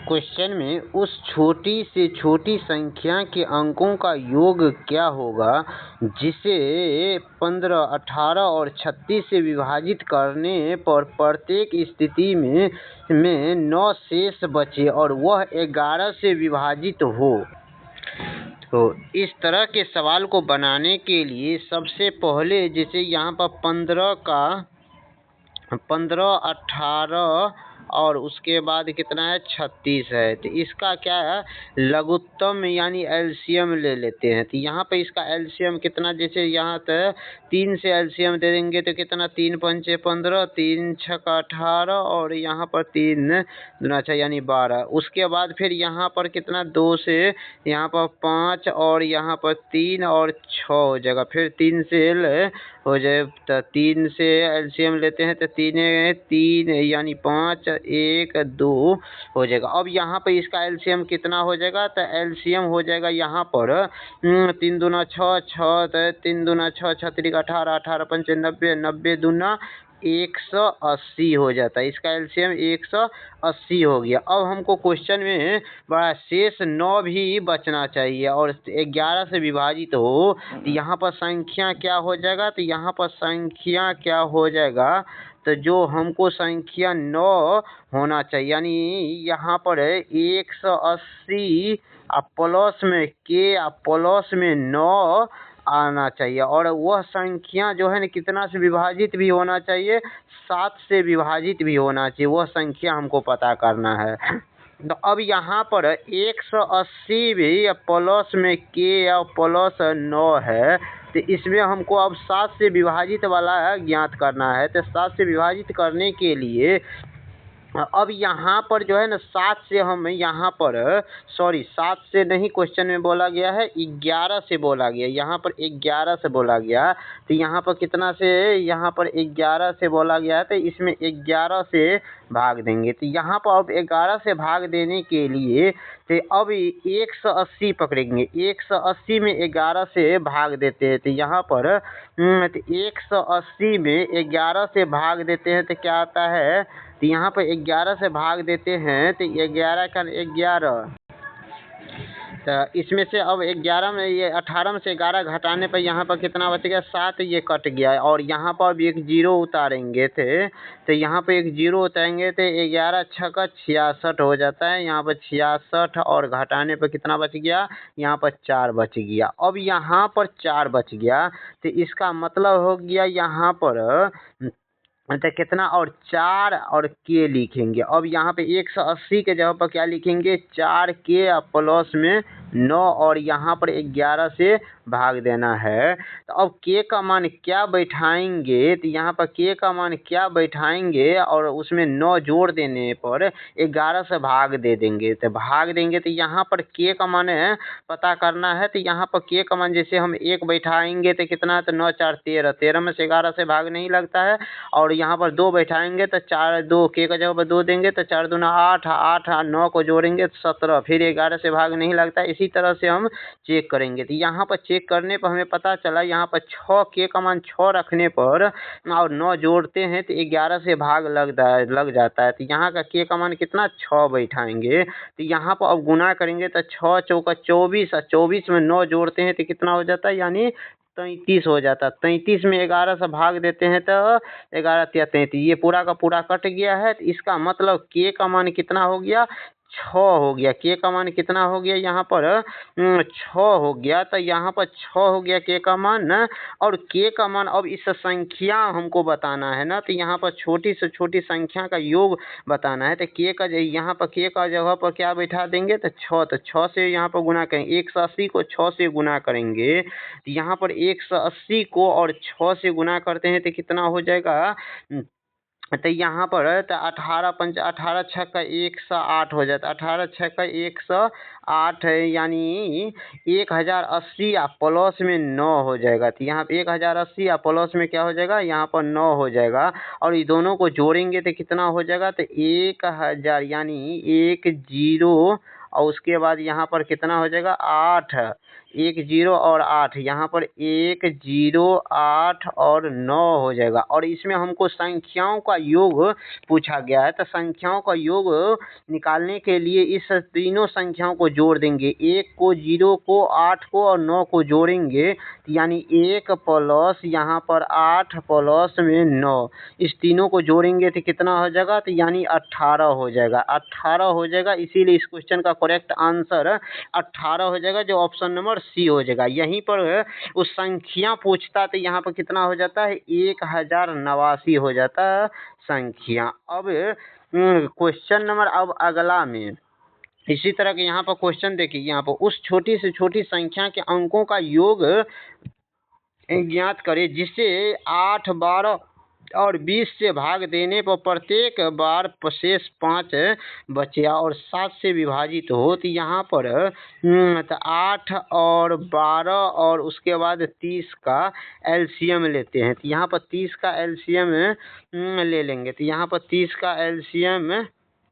Question में उस छोटी से छोटी संख्या के अंकों का योग क्या होगा जिसे 15, 18 और 36 से विभाजित करने पर प्रत्येक स्थिति में 9 शेष बचे और वह 11 से विभाजित हो। तो इस तरह के सवाल को बनाने के लिए सबसे पहले जैसे यहाँ पर 15, 18 और उसके बाद कितना है 36 है, तो इसका क्या है लघुत्तम यानी एलसीएम ले लेते हैं। तो यहाँ पे इसका एलसीएम कितना, जैसे यहाँ पे 3 से एलसीएम दे देंगे तो कितना 3 पंचे 15, 3 छक 18 और यहाँ पर 3 दूना 6 यानी 12। उसके बाद फिर यहाँ पर कितना 2 से यहाँ पर 5 और यहाँ पर 3 और 6 हो जाएगा। फिर 3 से हो जाए तो 3 से एलसीएम लेते हैं तो 3 यानी 5, 1, 2 हो जाएगा। अब यहाँ पर इसका एलसीएम कितना हो जाएगा, तो एलसीएम हो जाएगा यहाँ पर 3 दूना 6, 6 3 दूना 6, 6 3 18, 18 पंचे 90, 90 दूना 180 हो जाता है। इसका एलसीएम 180 हो गया। अब हमको क्वेश्चन में बड़ा शेष 9 भी बचना चाहिए और 11 से विभाजित हो, तो यहाँ पर संख्या क्या हो जाएगा, तो यहाँ पर संख्या क्या हो जाएगा, तो जो हमको संख्या 9 होना चाहिए, यानी यहाँ पर 180 प्लस में के प्लस में 9 आना चाहिए और वह संख्या जो है ना कितना से विभाजित भी होना चाहिए, 7 से विभाजित भी होना चाहिए। वह संख्या हमको पता करना है। तो अब यहाँ पर 180 भी प्लस में के या प्लस 9 है, तो इसमें हमको अब 7 से विभाजित वाला ज्ञात करना है। तो 7 से विभाजित करने के लिए अब यहाँ पर जो है ना 7 से हम यहाँ पर 7 से नहीं क्वेश्चन में बोला गया है 11 से बोला गया, यहाँ पर 11 से बोला गया। तो यहाँ पर कितना से, यहाँ पर 11 से बोला गया है, तो इसमें 11 से भाग देंगे। तो यहाँ पर अब 11 से भाग देने के लिए तो अब 180 पकड़ेंगे, 180 में 11 से भाग देते हैं। तो यहाँ पर 180 में 11 से भाग देते हैं तो क्या आता है, तो यहाँ पर 11 से भाग देते हैं तो 11 का 11, तो इसमें से अब 11 में ये 18 में से 11 घटाने पर यहाँ पर कितना बच गया 7, ये कट गया और यहाँ पर अब एक 0 उतारेंगे थे, तो यहाँ पर एक 0 उतारेंगे तो 11 छक्का 66 हो जाता है। यहाँ पर 66 और घटाने पर कितना बच गया, यहाँ पर 4 बच गया। अब यहाँ पर 4 बच गया तो इसका मतलब हो गया यहाँ पर तो कितना और 4 और के लिखेंगे। अब यहाँ पे 180 के जगह पर क्या लिखेंगे 4 के प्लस में 9 और यहाँ पर 11 से भाग देना है। तो अब के का मान क्या बैठाएंगे, तो यहाँ पर के का मान क्या बैठाएंगे और उसमें 9 जोड़ देने पर 11 से भाग दे देंगे। तो भाग देंगे तो यहाँ पर के का मान पता करना है। तो यहाँ पर के का मान जैसे हम 1 बैठाएंगे तो कितना, तो 9 4 13, 13 में से 11 से भाग नहीं लगता है और यहाँ पर 2 बैठाएंगे तो 4 2 के का जगह पर 2 देंगे तो 4 दूना 8, 8 9 को जोड़ेंगे तो 17, फिर 11 से भाग नहीं लगता। इसी तरह से हम चेक करेंगे। तो यहाँ पर चेक करने पर हमें पता चला यहाँ पर 6 के का मान 6 रखने पर और 9 जोड़ते हैं तो 11 से भाग लग जाता है। तो यहाँ का के का मान कितना 6 बैठाएंगे। तो यहाँ पर अब गुना करेंगे तो 6 चौका 24 और 24 में 9 जोड़ते हैं तो कितना हो जाता है, यानी 33 हो जाता है। 33 में 11 से भाग देते हैं तो 11 या 33, ये पूरा का पूरा कट गया है। तो इसका मतलब के का मान कितना हो गया 6 हो गया। के का मान कितना हो गया यहाँ पर 6 हो गया। तो यहाँ पर 6 हो गया के का मान और के का मान अब इस संख्या हमको बताना है ना। तो यहाँ पर छोटी से छोटी संख्या का योग बताना है। तो के का यहाँ पर के का जगह पर क्या बैठा देंगे तो 6, तो 6 से यहाँ पर गुना करेंगे, 180 को 6 से गुना करेंगे। तो यहाँ पर 180 को और 6 से गुना करते हैं तो कितना हो जाएगा, तो यहाँ पर तो 18 पंच 18 छक्का का 108 हो जाता है। 18 छक्का 108 है, यानी 1080 प्लस में 9 हो जाएगा। तो यहाँ पे 1080 प्लस में क्या हो जाएगा, यहाँ पर 9 हो जाएगा और ये दोनों को जोड़ेंगे तो कितना हो जाएगा, तो 1000 यानी 10 और उसके बाद यहाँ पर कितना हो जाएगा 8, 1 0 और 8, यहाँ पर 1 0 8 और 9 हो जाएगा। और इसमें हमको संख्याओं का योग पूछा गया है, तो संख्याओं का योग निकालने के लिए इस तीनों संख्याओं को जोड़ देंगे, 1 को, 0 को, 8 को और 9 को जोड़ेंगे, यानी 1 प्लस यहाँ पर 8 प्लस में 9, इस तीनों को जोड़ेंगे तो कितना हो जाएगा, तो यानी 18 हो जाएगा, 18 हो जाएगा। इसीलिए इस क्वेश्चन का करेक्ट आंसर 18 हो जाएगा, जो ऑप्शन नंबर सी हो जाएगा। यहीं पर उस संख्या पूछता तो यहाँ पर कितना हो जाता है, 1089 हो जाता है संख्या। अब क्वेश्चन नंबर अब अगला में इसी तरह के यहाँ पर क्वेश्चन देखिए, यहाँ पर उस छोटी से छोटी संख्या के अंकों का योग ज्ञात करें जिसे 8 12 और 20 से भाग देने पर प्रत्येक बार शेष 5 बचे और 7 से विभाजित हो। तो यहाँ पर 8 और 12 और उसके बाद 30 का एलसीएम लेते हैं। तो यहाँ पर 30 का एलसीएम ले लेंगे, तो यहाँ पर 30 का एलसीएम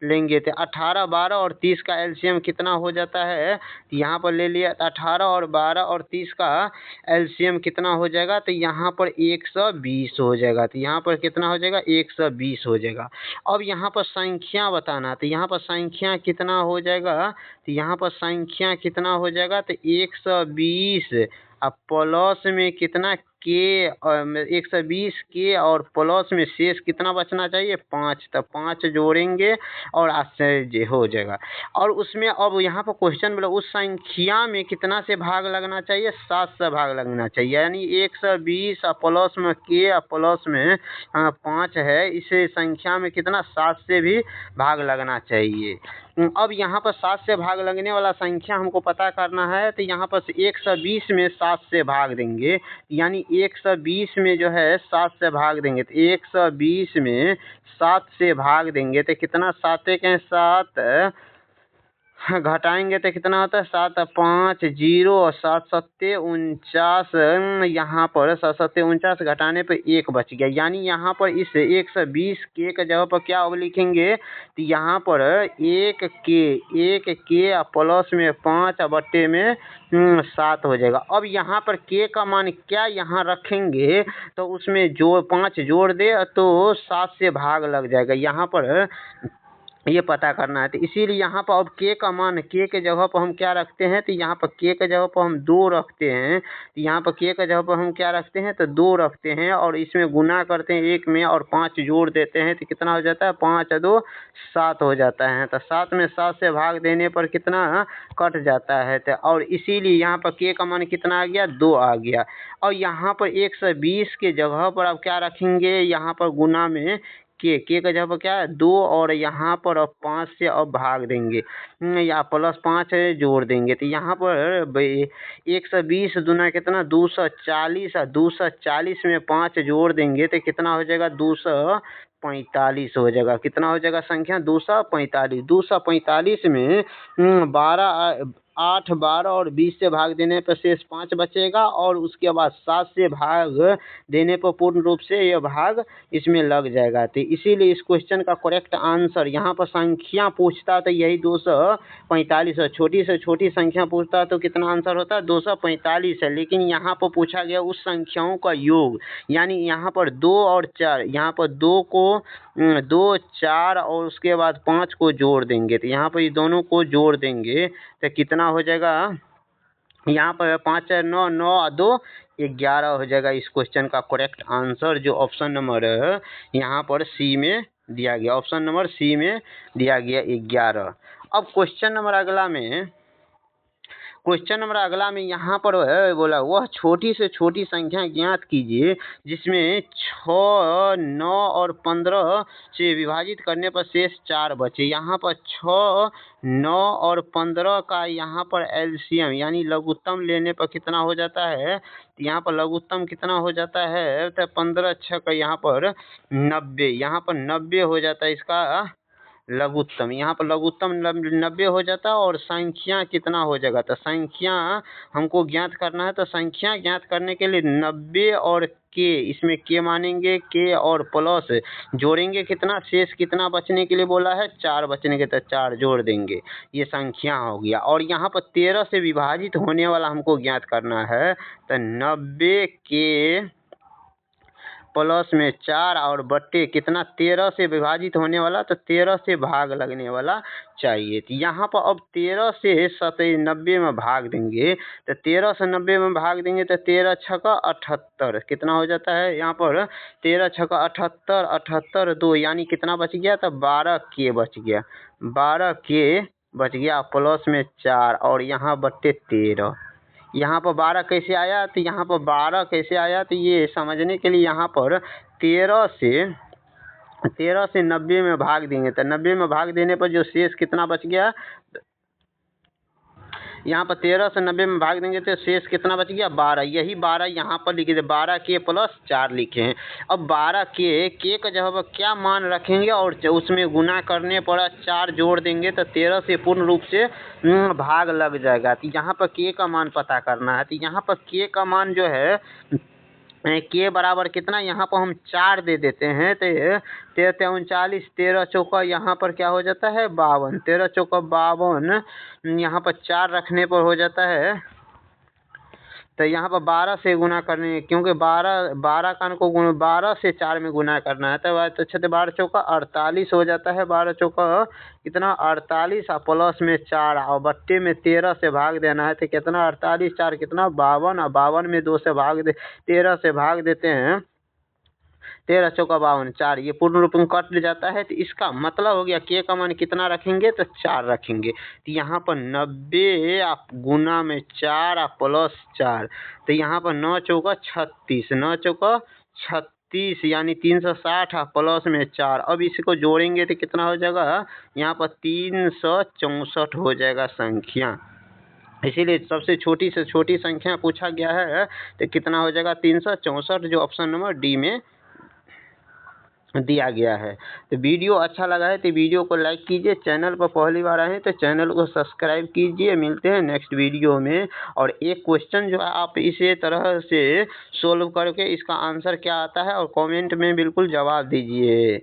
लेंगे तो 18 12 और 30 का एलसीएम कितना हो जाता है, तो यहाँ पर ले लिया 18 और 12 और 30 का एलसीएम कितना हो जाएगा, तो यहाँ पर 120 हो जाएगा। तो यहाँ पर कितना हो जाएगा, 120 हो जाएगा। अब यहाँ पर संख्या बताना, तो यहाँ पर संख्या कितना हो जाएगा, तो यहाँ पर संख्या कितना हो जाएगा, तो 120 अब प्लस में कितना के, 120 के और प्लस में शेष कितना बचना चाहिए, 5, तो 5 जोड़ेंगे और आश्चर्य हो जाएगा। और उसमें अब यहाँ पर क्वेश्चन बोला उस संख्या में कितना से भाग लगना चाहिए, 7 से भाग लगना चाहिए, यानी 120 प्लस में के प्लस में 5 है, इसे संख्या में कितना 7 से भी भाग लगना चाहिए। अब यहाँ पर 7 से भाग लगने वाला संख्या हमको पता करना है, तो यहाँ पर 120 में 7 से भाग देंगे, यानी 120 में जो है 7 से भाग देंगे, तो 120 में 7 से भाग देंगे तो कितना, 7 के 7 घटाएंगे तो कितना होता है, 7 5 0 और 7 7 49, यहाँ पर 7 7 49 घटाने पर 1 बच गया, यानी यहाँ पर इस 120 के जगह पर क्या अब लिखेंगे, तो यहाँ पर 1 के प्लस में 5 बट्टे में 7 हो जाएगा। अब यहाँ पर के का मान क्या यहाँ रखेंगे, तो उसमें जो 5 जोड़ दे तो 7 से भाग लग जाएगा, यहाँ पर ये पता करना है। तो इसीलिए यहाँ पर अब के का मान, के के जगह पर हम क्या रखते हैं, तो यहाँ पर के के जगह पर हम 2 रखते हैं, तो यहाँ पर के के जगह पर हम क्या रखते हैं, तो 2 रखते हैं और इसमें गुना करते हैं 1 में और 5 जोड़ देते हैं, तो कितना हो जाता है, 5 2 7 हो जाता है। तो 7 में 7 से भाग देने पर कितना कट जाता है, तो और इसीलिए यहाँ पर के का मान कितना आ गया, 2 आ गया। और यहाँ पर 120 के जगह पर अब क्या रखेंगे, यहाँ पर गुना में के का जगह पर क्या है, 2 और यहाँ पर अब 5 से अब भाग देंगे या प्लस 5 जोड़ देंगे, तो यहाँ पर 120 दूना कितना 240 और 240 में 5 जोड़ देंगे तो कितना हो जाएगा, 245 हो जाएगा। कितना हो जाएगा संख्या, 245। 245 में 8 12 और 20 से भाग देने पर शेष 5 बचेगा और उसके बाद 7 से भाग देने पर पूर्ण रूप से यह भाग इसमें लग जाएगा। तो इसीलिए इस क्वेश्चन का करेक्ट आंसर, यहाँ पर संख्या पूछता तो यही 245 है, छोटी से छोटी संख्या पूछता तो कितना आंसर होता है, 245 है, लेकिन यहाँ पर पूछा गया उस संख्याओं का योग, यानी यहाँ पर 2 और 4, यहाँ पर 2 4 और उसके बाद 5 को जोड़ देंगे, तो यहाँ पर ये दोनों को जोड़ देंगे तो कितना हो जाएगा, यहाँ पर 5 9 9 2 11 हो जाएगा। इस क्वेश्चन का करेक्ट आंसर जो ऑप्शन नंबर यहाँ पर सी में दिया गया, ऑप्शन नंबर सी में दिया गया 11। अब क्वेश्चन नंबर अगला में यहाँ पर बोला वह छोटी से छोटी संख्या ज्ञात कीजिए जिसमें 6 9 और 15 से विभाजित करने पर शेष 4 बचे। यहाँ पर 6 9 और 15 का यहाँ पर एलसीएम यानी लघुत्तम लेने पर कितना हो जाता है, तो यहाँ पर लघुत्तम कितना हो जाता है, तो 15 6 का यहाँ पर 90, यहाँ पर 90 हो जाता है इसका लघुत्तम, यहाँ पर लघुत्तम 90 हो जाता है और संख्या कितना हो जाएगा, तो संख्या हमको ज्ञात करना है। तो संख्या ज्ञात करने के लिए 90 और के, इसमें के मानेंगे, के और प्लस जोड़ेंगे कितना, शेष कितना बचने के लिए बोला है, 4 बचने के, तो 4 जोड़ देंगे, ये संख्या हो गया। और यहाँ पर 13 से विभाजित होने वाला हमको ज्ञात करना है। तो 90 के प्लस में 4 और बट्टे कितना, 13 से विभाजित होने वाला, तो 13 से भाग लगने वाला चाहिए। तो यहाँ पर अब 13 से 90 में भाग देंगे, तो 13 से 90 में भाग देंगे तो 13 छक्का 78 कितना हो जाता है, यहाँ पर 13 छक्का 78, 78 2 यानी कितना बच गया, तो 12 के बच गया, 12 के बच गया प्लस में 4 और यहाँ बट्टे 13। यहाँ पर 12 कैसे आया, तो यहाँ पर 12 कैसे आया, तो ये समझने के लिए यहाँ पर 13 से 90 में भाग देंगे, तो 90 में भाग देने पर जो शेष कितना बच गया, यहाँ पर 13 से 90 में भाग देंगे तो शेष कितना बच गया, 12। यही 12 यहाँ पर लिखे थे, 12 के प्लस 4 लिखे हैं। अब 12 के का जब क्या मान रखेंगे और उसमें गुना करने पर 4 जोड़ देंगे तो 13 से पूर्ण रूप से भाग लग जाएगा। तो यहाँ पर के का मान पता करना है। तो यहाँ पर के का मान जो है, के बराबर कितना, यहाँ पर हम 4 दे देते हैं, तो 13 39, 13 चौका यहाँ पर क्या हो जाता है, 52, 13 चौका 52, यहाँ पर 4 रखने पर हो जाता है। तो यहाँ पर 12 से गुना करने, क्योंकि 12 का को 12 से 4 में गुना करना है, तो अच्छा, तो 12 चौका 48 हो जाता है, 12 चौका कितना 48 और प्लस में 4 और बट्टे में 13 से भाग देना है, तो कितना 48 4 कितना 52 और 52 में 2 से भाग दे, 13 से भाग देते हैं, 13 चौका 52 4, ये पूर्ण रूप में कट जाता है। तो इसका मतलब हो गया के का मान कितना रखेंगे, तो 4 रखेंगे। तो यहाँ पर 90 आप गुना में 4 और प्लस 4, तो यहाँ पर 9 चौका 36, 9 चौका 36 यानी 360 और प्लस में 4। अब इसको जोड़ेंगे तो कितना हो जाएगा, यहाँ पर 364 हो जाएगा संख्या। इसीलिए सबसे छोटी से छोटी संख्या पूछा गया है, तो कितना हो जाएगा 364, जो ऑप्शन नंबर डी में दिया गया है। तो वीडियो अच्छा लगा है तो वीडियो को लाइक कीजिए, चैनल पर पहली बार आए हैं तो चैनल को सब्सक्राइब कीजिए। मिलते हैं नेक्स्ट वीडियो में। और एक क्वेश्चन जो है आप इसी तरह से सोल्व करके इसका आंसर क्या आता है और कमेंट में बिल्कुल जवाब दीजिए।